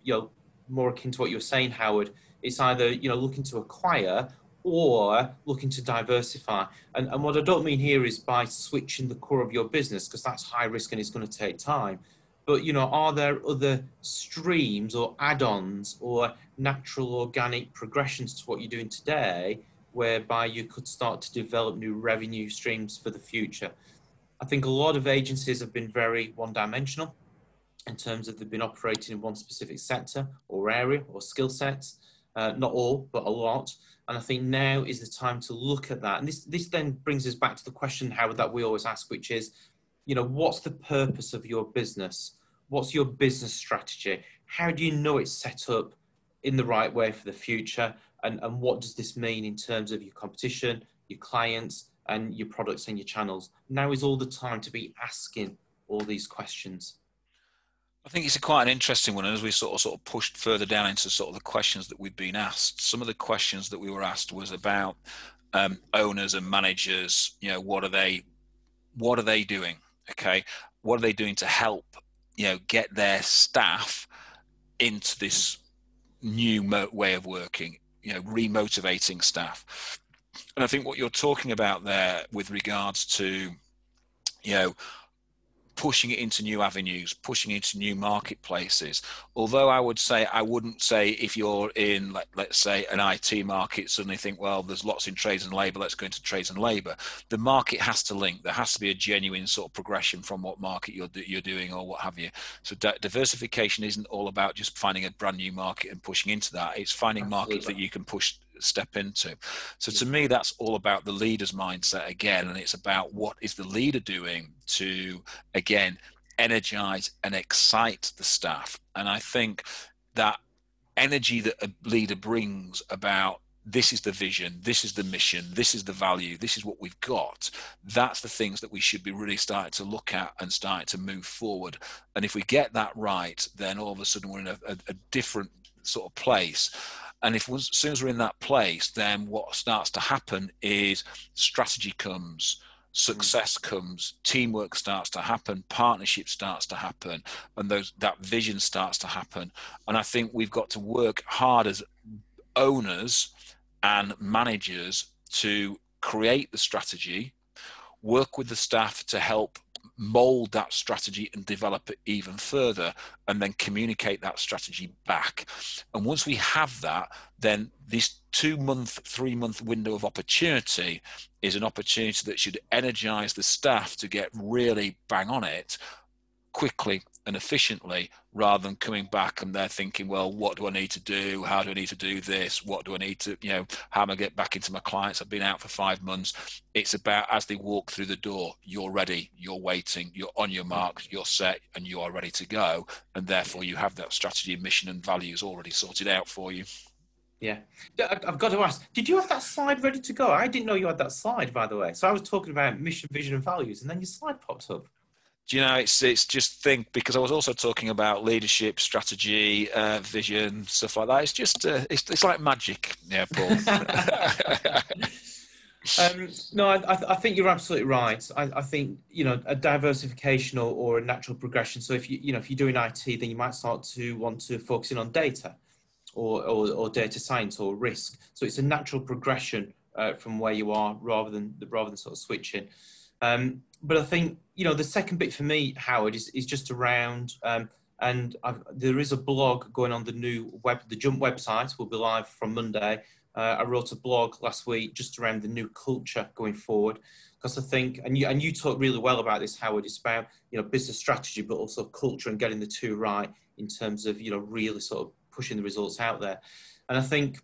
more akin to what you were saying, Howard, it's either looking to acquire or looking to diversify. And what I don't mean here is by switching the core of your business, because that's high risk and it's going to take time. But are there other streams or add-ons or natural organic progressions to what you're doing today, whereby you could start to develop new revenue streams for the future? I think a lot of agencies have been very one-dimensional in terms of they've been operating in one specific sector or area or skill sets. Not all, but a lot. And I think now is the time to look at that. And this then brings us back to the question, Howard, that we always ask, which is, what's the purpose of your business? What's your business strategy? How do you know it's set up in the right way for the future? And what does this mean in terms of your competition, your clients, and your products and your channels? Now is all the time to be asking all these questions. I think it's quite an interesting one, and as we sort of pushed further down into sort of the questions that we've been asked, some of the questions that we were asked was about owners and managers. What are they doing? Okay, what are they doing to help get their staff into this new way of working? Remotivating staff. And I think what you're talking about there with regards to pushing it into new avenues, pushing it into new marketplaces. Although I wouldn't say if you're in, let's say, an IT market, suddenly think, well, there's lots in trades and labour, let's go into trades and labour. The market has to link. There has to be a genuine sort of progression from what market you're doing or what have you. So diversification isn't all about just finding a brand new market and pushing into that. It's finding markets that you can step into. So to me, that's all about the leader's mindset again, and it's about what is the leader doing to, again, energize and excite the staff. And I think that energy that a leader brings about, this is the vision, this is the mission, this is the value, this is what we've got, that's the things that we should be really starting to look at and starting to move forward. And if we get that right, then all of a sudden we're in a different sort of place. And as soon as we're in that place, then what starts to happen is strategy comes, success comes, teamwork starts to happen, partnership starts to happen, and that vision starts to happen. And I think we've got to work hard as owners and managers to create the strategy, work with the staff to help mold that strategy and develop it even further, and then communicate that strategy back. And once we have that, then this 2-month, 3-month window of opportunity is an opportunity that should energize the staff to get really bang on it quickly and efficiently, rather than coming back and they're thinking, well, what do I need to do? How do I need to do this? What do I need to, how am I get back into my clients? I've been out for 5 months. It's about, as they walk through the door, you're ready, you're waiting, you're on your mark, you're set, and you are ready to go. And therefore you have that strategy, mission and values already sorted out for you. Yeah. I've got to ask, did you have that slide ready to go? I didn't know you had that slide, by the way. So I was talking about mission, vision and values, and then your slide popped up. Do you know, it's just because I was also talking about leadership, strategy, vision, stuff like that. It's just it's like magic, yeah, Paul. No, I think you're absolutely right. I think a diversification or a natural progression. So if you're doing IT, then you might start to want to focus in on data, or data science or risk. So it's a natural progression from where you are rather than sort of switching. But I think, the second bit for me, Howard, is just around, there is a blog going on the Jump website, will be live from Monday. I wrote a blog last week just around the new culture going forward, because I think, and you talk really well about this, Howard, it's about, business strategy, but also culture and getting the two right in terms of, really sort of pushing the results out there. And I think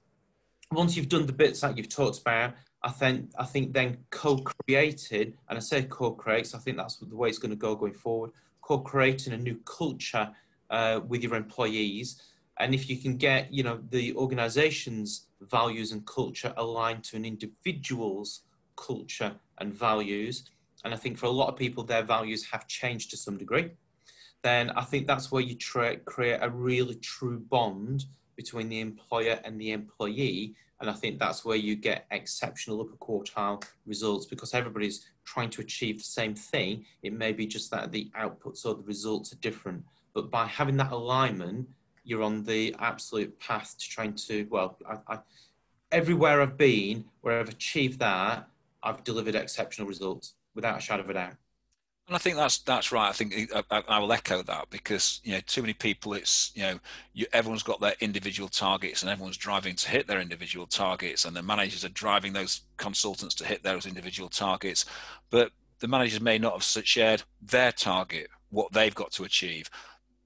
once you've done the bits that you've talked about, I think then co-creating, and I say co-create, so I think that's the way it's going to go going forward, co-creating a new culture with your employees. And if you can get, you know, the organization's values and culture aligned to an individual's culture and values, and I think for a lot of people, their values have changed to some degree, then I think that's where you create a really true bond between the employer and the employee. And I think that's where you get exceptional upper quartile results, because everybody's trying to achieve the same thing. It may be just that the outputs or the results are different. But by having that alignment, you're on the absolute path to trying to, well, everywhere I've been, where I've achieved that, I've delivered exceptional results without a shadow of a doubt. And I think that's right. I think I will echo that, because, you know, too many people, it's, you know, everyone's got their individual targets and everyone's driving to hit their individual targets, and the managers are driving those consultants to hit those individual targets, but the managers may not have shared their target, what they've got to achieve.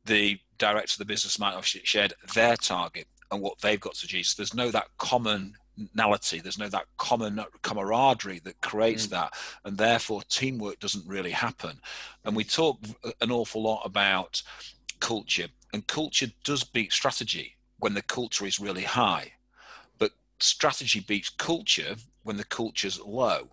The director of the business might have shared their target and what they've got to achieve. So there's no that commonality, there's no that common camaraderie that creates that, and therefore teamwork doesn't really happen. And we talk an awful lot about culture, and culture does beat strategy when the culture is really high, but strategy beats culture when the culture's low.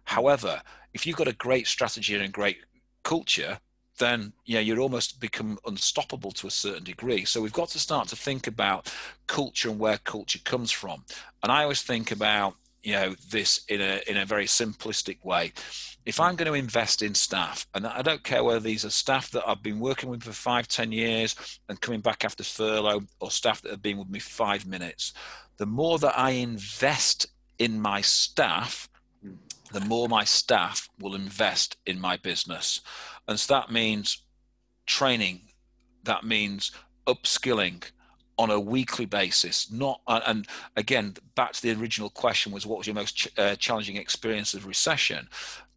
However, if you've got a great strategy and a great culture, then, you know, you're almost become unstoppable to a certain degree. So we've got to start to think about culture and where culture comes from. And I always think about, you know, this in a very simplistic way. If I'm going to invest in staff, and I don't care whether these are staff that I've been working with for 5-10 years and coming back after furlough, or staff that have been with me 5 minutes, the more that I invest in my staff, the more my staff will invest in my business. And so that means training, that means upskilling on a weekly basis. Not, and again, back to the original question was, what was your most challenging experience of recession?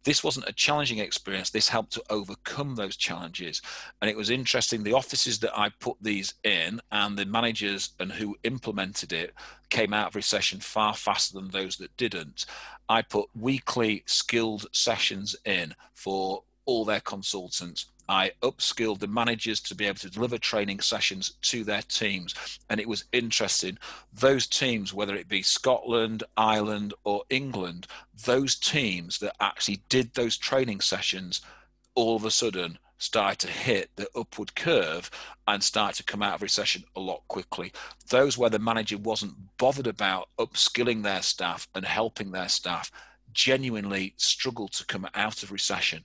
This wasn't a challenging experience. This helped to overcome those challenges. And it was interesting, the offices that I put these in and the managers and who implemented it came out of recession far faster than those that didn't. I put weekly skilled sessions in for all their consultants. I upskilled the managers to be able to deliver training sessions to their teams. And it was interesting. Those teams, whether it be Scotland, Ireland, or England, those teams that actually did those training sessions all of a sudden started to hit the upward curve and start to come out of recession a lot quickly. Those where the manager wasn't bothered about upskilling their staff and helping their staff genuinely struggled to come out of recession.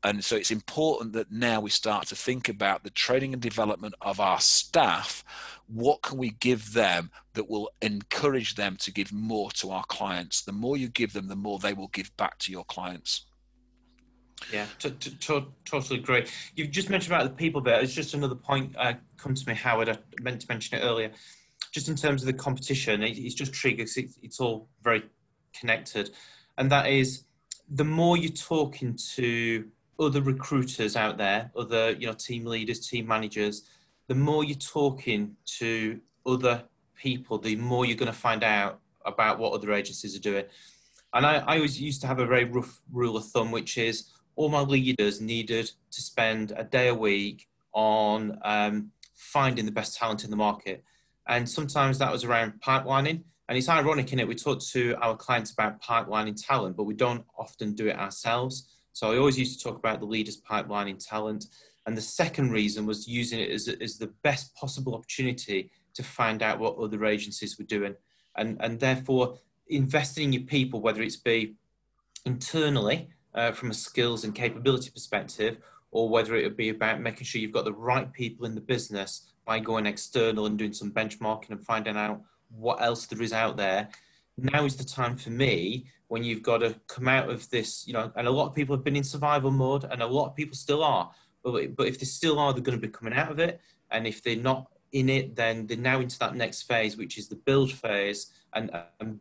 And so it's important that now we start to think about the training and development of our staff. What can we give them that will encourage them to give more to our clients? The more you give them, the more they will give back to your clients. Yeah, totally agree. You've just mentioned about the people bit. It's just another point come to me, Howard. I meant to mention it earlier. Just in terms of the competition, it's just triggers. It's all very connected. And that is, the more you're talking to other recruiters out there, other, you know, team leaders, team managers, the more you're talking to other people, the more you're going to find out about what other agencies are doing. And I always used to have a very rough rule of thumb, which is all my leaders needed to spend a day a week on finding the best talent in the market. And sometimes that was around pipelining. And it's ironic, isn't it? We talk to our clients about pipelining talent, but we don't often do it ourselves. So I always used to talk about the leaders pipelining talent. And the second reason was using it as the best possible opportunity to find out what other agencies were doing. And therefore, investing in your people, whether it's be internally from a skills and capability perspective, or whether it would be about making sure you've got the right people in the business by going external and doing some benchmarking and finding out what else there is out there. Now is the time for me, when you've got to come out of this, you know, and a lot of people have been in survival mode, and a lot of people still are. But if they still are, they're going to be coming out of it. And if they're not in it, then they're now into that next phase, which is the build phase and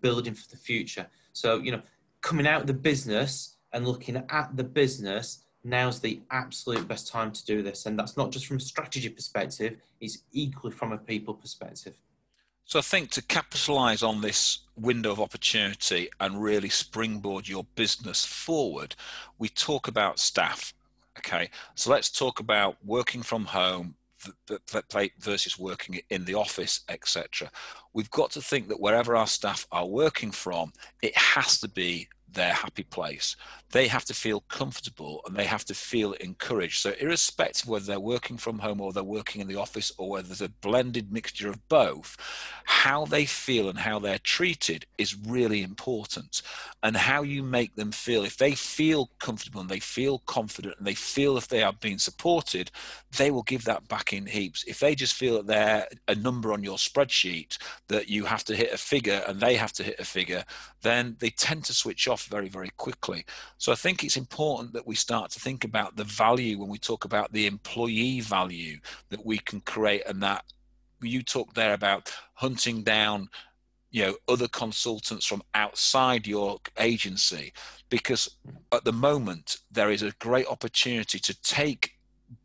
building for the future. So, you know, coming out of the business and looking at the business, now's the absolute best time to do this. And that's not just from a strategy perspective, it's equally from a people perspective. So I think to capitalize on this window of opportunity and really springboard your business forward, we talk about staff. Okay, so let's talk about working from home versus working in the office, etc. We've got to think that wherever our staff are working from, it has to be their happy place. They have to feel comfortable and they have to feel encouraged. So irrespective of whether they're working from home or they're working in the office or whether there's a blended mixture of both, how they feel and how they're treated is really important. And how you make them feel, if they feel comfortable and they feel confident and they feel if they are being supported, they will give that back in heaps. If they just feel that they're a number on your spreadsheet, that you have to hit a figure and they have to hit a figure, then they tend to switch off very, very quickly. So I think it's important that we start to think about the value when we talk about the employee value that we can create, and that you talk there about hunting down, other consultants from outside your agency, because at the moment there is a great opportunity to take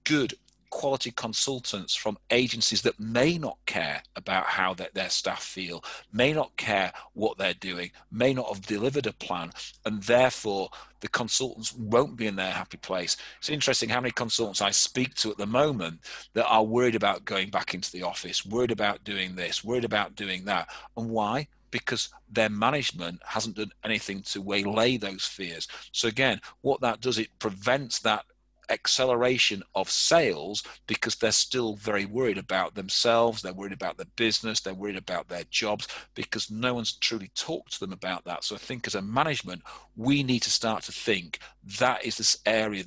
good quality consultants from agencies that may not care about how their staff feel, may not care what they're doing, may not have delivered a plan, and therefore the consultants won't be in their happy place. It's interesting how many consultants I speak to at the moment that are worried about going back into the office, worried about doing this, worried about doing that. And why? Because their management hasn't done anything to waylay those fears. So again, what that does, it prevents that acceleration of sales, because they're still very worried about themselves, they're worried about their business, they're worried about their jobs, because no one's truly talked to them about that. So I think as a management, we need to start to think that is this area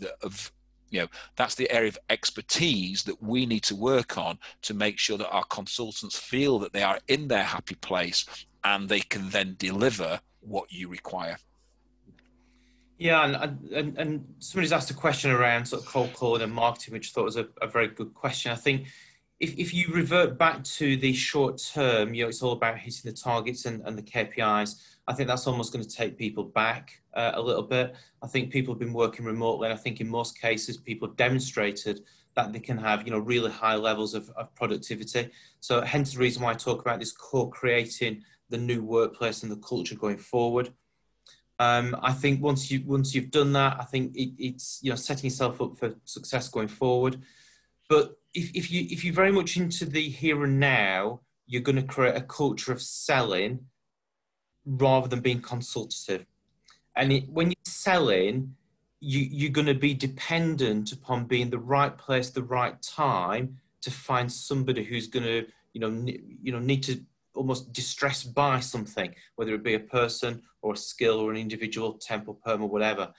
that's the area of expertise that we need to work on to make sure that our consultants feel that they are in their happy place and they can then deliver what you require. Yeah, and somebody's asked a question around sort of cold calling and marketing, which I thought was a very good question. I think if you revert back to the short term, it's all about hitting the targets and the KPIs. I think that's almost going to take people back a little bit. I think people have been working remotely, and I think in most cases people demonstrated that they can have really high levels of productivity. So hence the reason why I talk about this co-creating the new workplace and the culture going forward. I think once you've done that, I think it's setting yourself up for success going forward. But if you're very much into the here and now, you're going to create a culture of selling rather than being consultative. And when you're selling, you're going to be dependent upon being the right place, the right time to find somebody who's going to need to almost distressed by something, whether it be a person or a skill or an individual, temp or perm or whatever.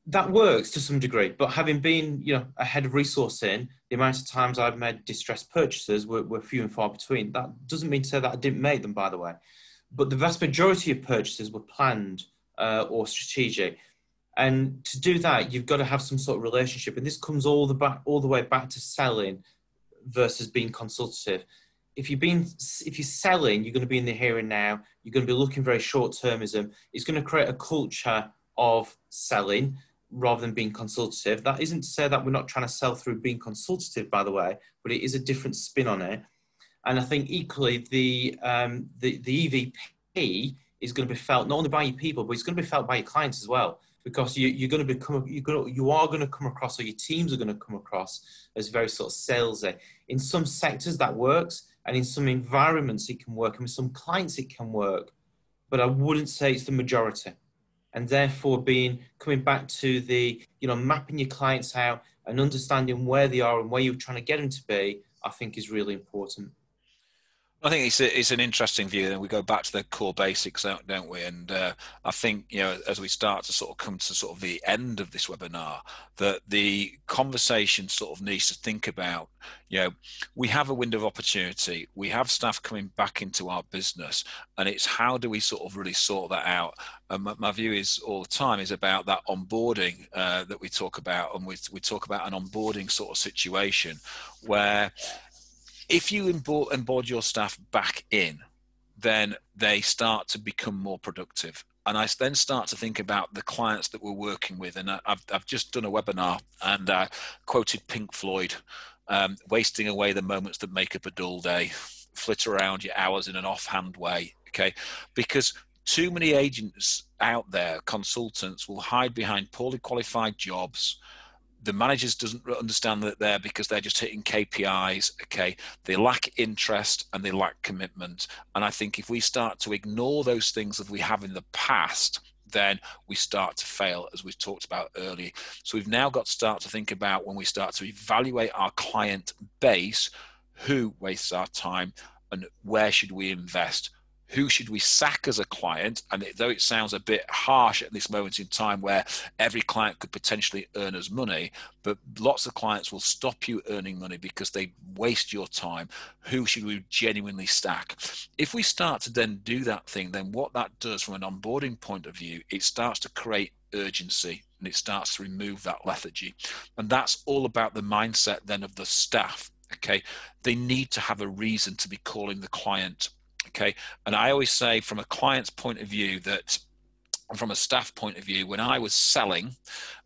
That works to some degree, but having been, a head of resourcing, the amount of times I've made distressed purchases were few and far between. That doesn't mean to say that I didn't make them, by the way, but the vast majority of purchases were planned or strategic. And to do that, you've got to have some sort of relationship. And this comes all the way back to selling versus being consultative. If you're selling, you're going to be in the here and now. You're going to be looking very short-termism. It's going to create a culture of selling rather than being consultative. That isn't to say that we're not trying to sell through being consultative, by the way, but it is a different spin on it. And I think equally the EVP is going to be felt not only by your people, but it's going to be felt by your clients as well, because you are going to come across, or your teams are going to come across as very sort of salesy. In some sectors that works, and in some environments it can work, and with some clients it can work, but I wouldn't say it's the majority. And therefore, coming back to the mapping your clients out and understanding where they are and where you're trying to get them to be, I think is really important. I think it's an interesting view, and we go back to the core basics, don't we? And I think, as we start to sort of come to sort of the end of this webinar, that the conversation sort of needs to think about, we have a window of opportunity, we have staff coming back into our business, and it's how do we sort of really sort that out? And my view is all the time is about that onboarding that we talk about, and we talk about an onboarding sort of situation where, if you onboard your staff back in, then they start to become more productive. And I then start to think about the clients that we're working with. And I've just done a webinar and quoted Pink Floyd, wasting away the moments that make up a dull day. flit around your hours in an offhand way, okay? Because too many agents out there, consultants, will hide behind poorly qualified jobs. The managers doesn't understand that they're because they're just hitting KPIs, okay? They lack interest and they lack commitment. And I think if we start to ignore those things that we have in the past, then we start to fail, as we've talked about earlier. So we've now got to start to think about, when we start to evaluate our client base, who wastes our time and where should we invest? Who should we sack as a client? And though it sounds a bit harsh at this moment in time, where every client could potentially earn us money, but lots of clients will stop you earning money because they waste your time. Who should we genuinely stack? If we start to then do that thing, then what that does from an onboarding point of view, it starts to create urgency and it starts to remove that lethargy. And that's all about the mindset then of the staff, okay? They need to have a reason to be calling the client. Okay, and I always say, from a client's point of view, that from a staff point of view, when I was selling,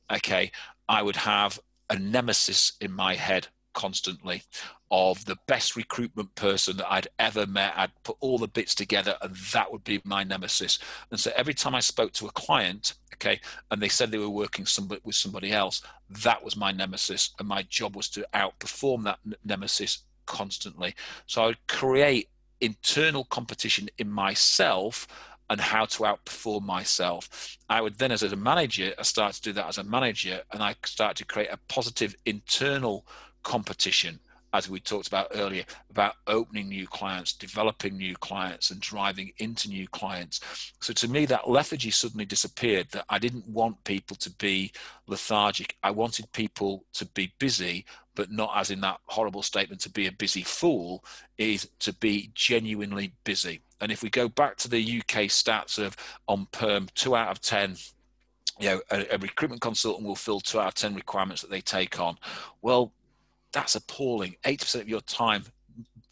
okay, I would have a nemesis in my head constantly of the best recruitment person that I'd ever met. I'd put all the bits together and that would be my nemesis. And so every time I spoke to a client, okay, and they said they were working with somebody else, that was my nemesis. And my job was to outperform that nemesis constantly. So I would create internal competition in myself and how to outperform myself. I would then, as a manager, I start to do that as a manager, and I start to create a positive internal competition, as we talked about earlier, about opening new clients, developing new clients, and driving into new clients. So to me, that lethargy suddenly disappeared, that I didn't want people to be lethargic. I wanted people to be busy, but not as in that horrible statement, to be a busy fool, is to be genuinely busy. And if we go back to the UK stats of on perm, 2 out of 10, you know, a recruitment consultant will fill 2 out of 10 requirements that they take on. Well, that's appalling. 80% of your time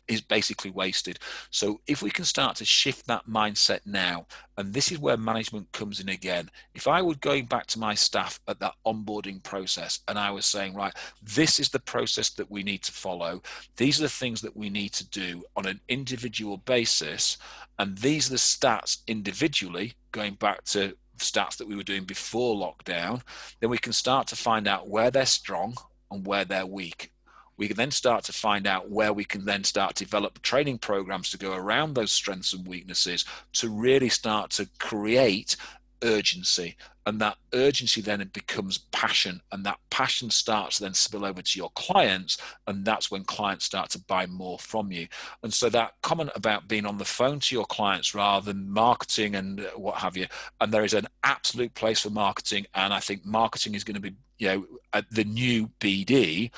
is basically wasted. So if we can start to shift that mindset now, and this is where management comes in again. If I were going back to my staff at that onboarding process and I was saying, right, this is the process that we need to follow. These are the things that we need to do on an individual basis. And these are the stats individually, going back to stats that we were doing before lockdown, then we can start to find out where they're strong and where they're weak. We can then start to find out where we can then start to develop training programs to go around those strengths and weaknesses to really start to create urgency. And that urgency then it becomes passion, and that passion starts to then spill over to your clients, and that's when clients start to buy more from you. And so that comment about being on the phone to your clients rather than marketing and what have you, and there is an absolute place for marketing, and I think marketing is going to be, you know, the new BD.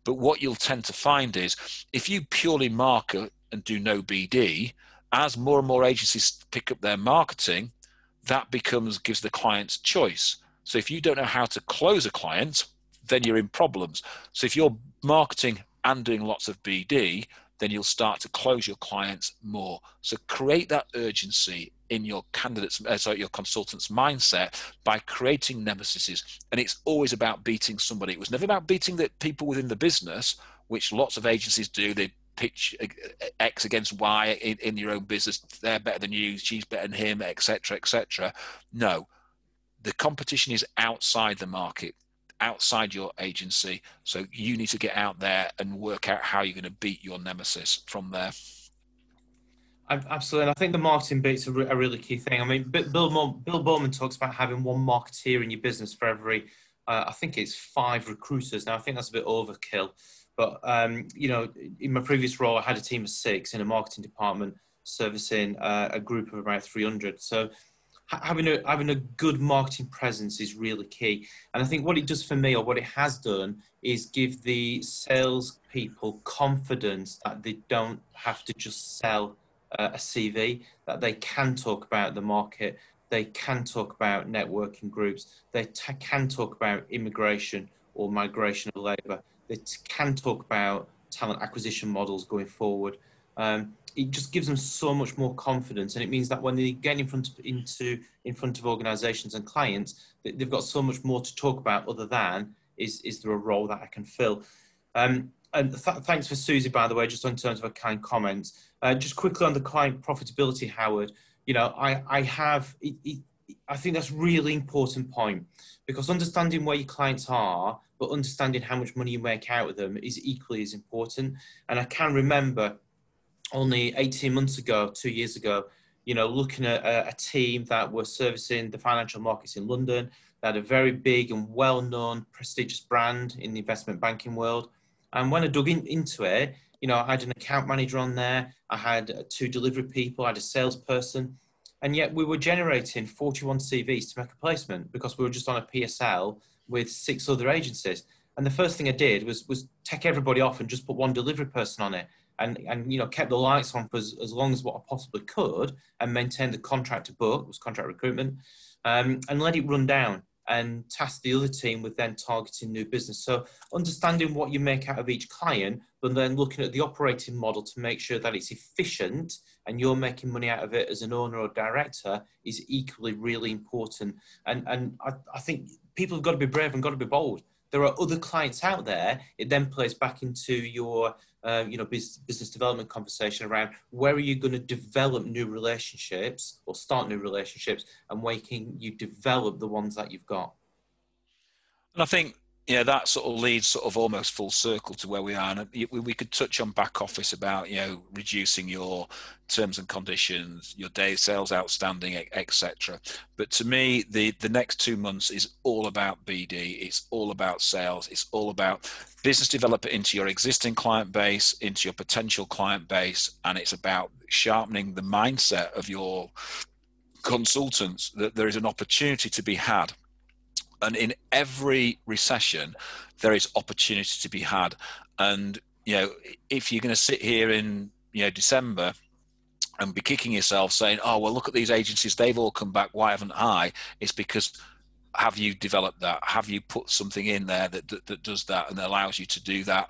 But what you'll tend to find is if you purely market and do no BD, as more and more agencies pick up their marketing, that gives the clients choice. So if you don't know how to close a client, then you're in problems. So if you're marketing and doing lots of BD, then you'll start to close your clients more. So create that urgency in your your consultant's mindset by creating nemesises. And it's always about beating somebody. It was never about beating the people within the business, which lots of agencies do. They pitch X against Y in your own business. They're better than you, she's better than him, etc., etc. No, the competition is outside the market, outside your agency. So you need to get out there and work out how you're going to beat your nemesis from there. Absolutely. And I think the marketing bit's a really key thing. I mean, Bill Bowman talks about having one marketeer in your business for every, I think it's 5 recruiters. Now, I think that's a bit overkill. But, you know, in my previous role, I had a team of 6 in a marketing department servicing a group of about 300. So having a good marketing presence is really key. And I think what it does for me, or what it has done, is give the sales people confidence that they don't have to just sell a CV, that they can talk about the market, they can talk about networking groups, they can talk about immigration or migration of labour, they can talk about talent acquisition models going forward. It just gives them so much more confidence, and it means that when they get in front of organisations and clients, they've got so much more to talk about other than is there a role that I can fill. And thanks for Susie, by the way, just in terms of a kind comment. Just quickly on the client profitability, Howard, you know, I think that's a really important point, because understanding where your clients are, but understanding how much money you make out of them is equally as important. And I can remember only 18 months ago, 2 years ago, you know, looking at a team that were servicing the financial markets in London, that had a very big and well-known prestigious brand in the investment banking world. And when I dug into it, you know, I had an account manager on there, I had 2 delivery people, I had a salesperson, and yet we were generating 41 CVs to make a placement because we were just on a PSL with 6 other agencies. And the first thing I did was take everybody off and just put 1 delivery person on it. And you know, kept the lights on for as long as what I possibly could, and maintained the contract to book, was contract recruitment, and let it run down, and task the other team with then targeting new business. So understanding what you make out of each client, but then looking at the operating model to make sure that it's efficient and you're making money out of it as an owner or director is equally really important. And I think people have got to be brave and got to be bold. There are other clients out there. It then plays back into your you know, business development conversation around where are you going to develop new relationships or start new relationships, and where can you develop the ones that you've got. And I think, yeah, that sort of leads sort of almost full circle to where we are. And we could touch on back office about, you know, reducing your terms and conditions, your day sales outstanding, etc. But to me, the next 2 months is all about BD. It's all about sales. It's all about business development into your existing client base, into your potential client base. And it's about sharpening the mindset of your consultants that there is an opportunity to be had. And in every recession, there is opportunity to be had. And, you know, if you're going to sit here in, you know, December and be kicking yourself saying, oh, well, look at these agencies, they've all come back, why haven't I? It's because, have you developed that? Have you put something in there that does that and allows you to do that?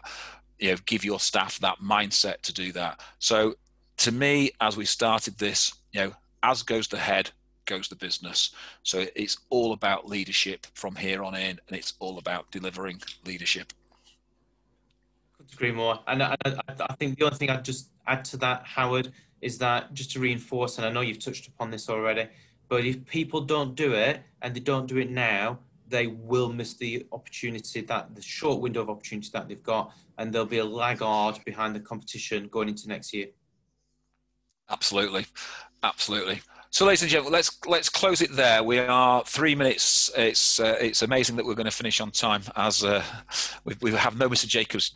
You know, give your staff that mindset to do that. So to me, as we started this, you know, as goes the head, goes the business. So it's all about leadership from here on in, and it's all about delivering leadership. Couldn't agree more. And I think the only thing I'd just add to that, Howard, is that just to reinforce, and I know you've touched upon this already, but if people don't do it and they don't do it now, they will miss the opportunity, that the short window of opportunity that they've got, and there'll be a laggard behind the competition going into next year. Absolutely. So, ladies and gentlemen, let's close it there. We are 3 minutes. It's amazing that we're going to finish on time, as we have no Mr. Jacobs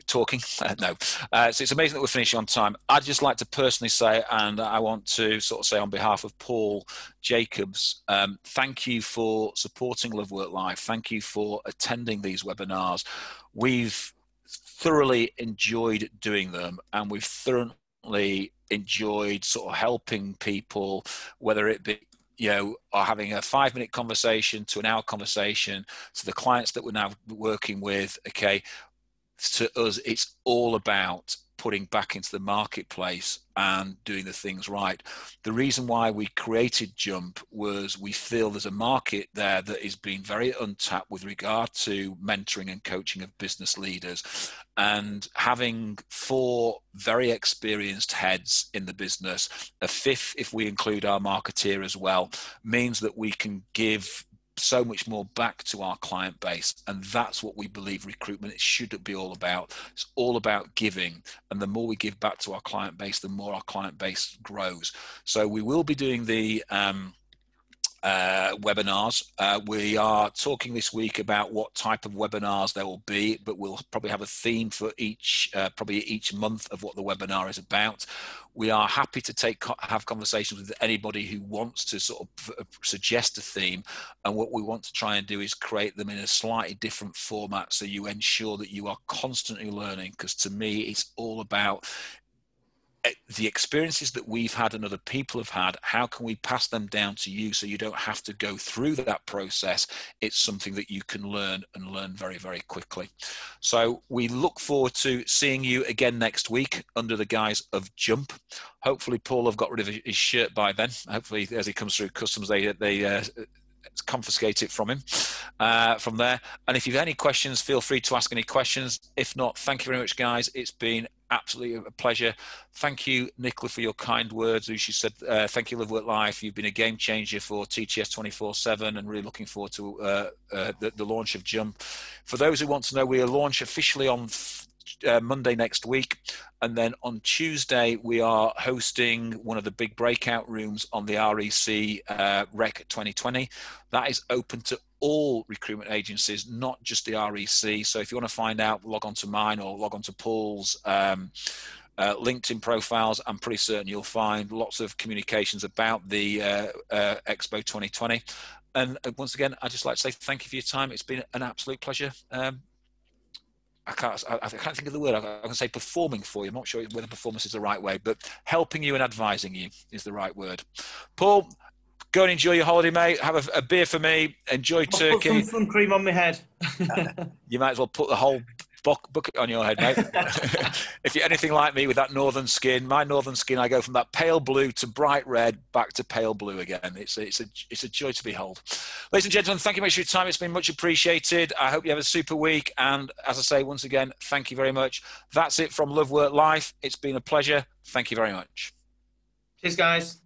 talking. No. So it's amazing that we're finishing on time. I'd just like to personally say, and I want to sort of say on behalf of Paul Jacobs, thank you for supporting Love Work Life. Thank you for attending these webinars. We've thoroughly enjoyed doing them, and we've thoroughly enjoyed sort of helping people, whether it be, you know, or having a 5-minute conversation to an hour conversation, to the clients that we're now working with. Okay, to us, it's all about putting back into the marketplace and doing the things right. The reason why we created Jump was we feel there's a market there that is being very untapped with regard to mentoring and coaching of business leaders. And having 4 very experienced heads in the business, a 5th if we include our marketeer as well, means that we can give so much more back to our client base. And that's what we believe recruitment should be all about. It's all about giving, and the more we give back to our client base, the more our client base grows. So we will be doing the webinars. We are talking this week about what type of webinars there will be, but we'll probably have a theme for each month of what the webinar is about. We are happy to have conversations with anybody who wants to sort of suggest a theme, and what we want to try and do is create them in a slightly different format, so you ensure that you are constantly learning, because to me it's all about the experiences that we've had and other people have had. How can we pass them down to you so you don't have to go through that process? It's something that you can learn, and learn very, very quickly. So we look forward to seeing you again next week under the guise of Jump. Hopefully Paul have got rid of his shirt by then. Hopefully as he comes through customs they confiscate it from him. from there. And if you've any questions, feel free to ask any questions. If not, thank you very much, guys. It's been absolutely a pleasure. Thank you, Nicola, for your kind words. As you said, thank you, Live Work Life. You've been a game changer for TTS 24/7, and really looking forward to the launch of Jump. For those who want to know, we'll launch officially on Monday next week, and then on Tuesday we are hosting one of the big breakout rooms on the REC Rec 2020. That is open to all recruitment agencies, not just the REC. So if you want to find out, log on to mine or log on to Paul's LinkedIn profiles. I'm pretty certain you'll find lots of communications about the Expo 2020. And once again, I'd just like to say thank you for your time. It's been an absolute pleasure. I can't think of the word. I can say performing for you. I'm not sure whether performance is the right way, but helping you and advising you is the right word. Paul, go and enjoy your holiday, mate. Have a beer for me. Enjoy Turkey. Put some sun cream on my head. You might as well put the whole bucket on your head, mate. If you're anything like me with that northern skin, my northern skin, I go from that pale blue to bright red back to pale blue again. It's a joy to behold. Ladies and gentlemen, thank you much for your time. It's been much appreciated. I hope you have a super week. And as I say, once again, thank you very much. That's it from Love Work Life. It's been a pleasure. Thank you very much. Cheers, guys.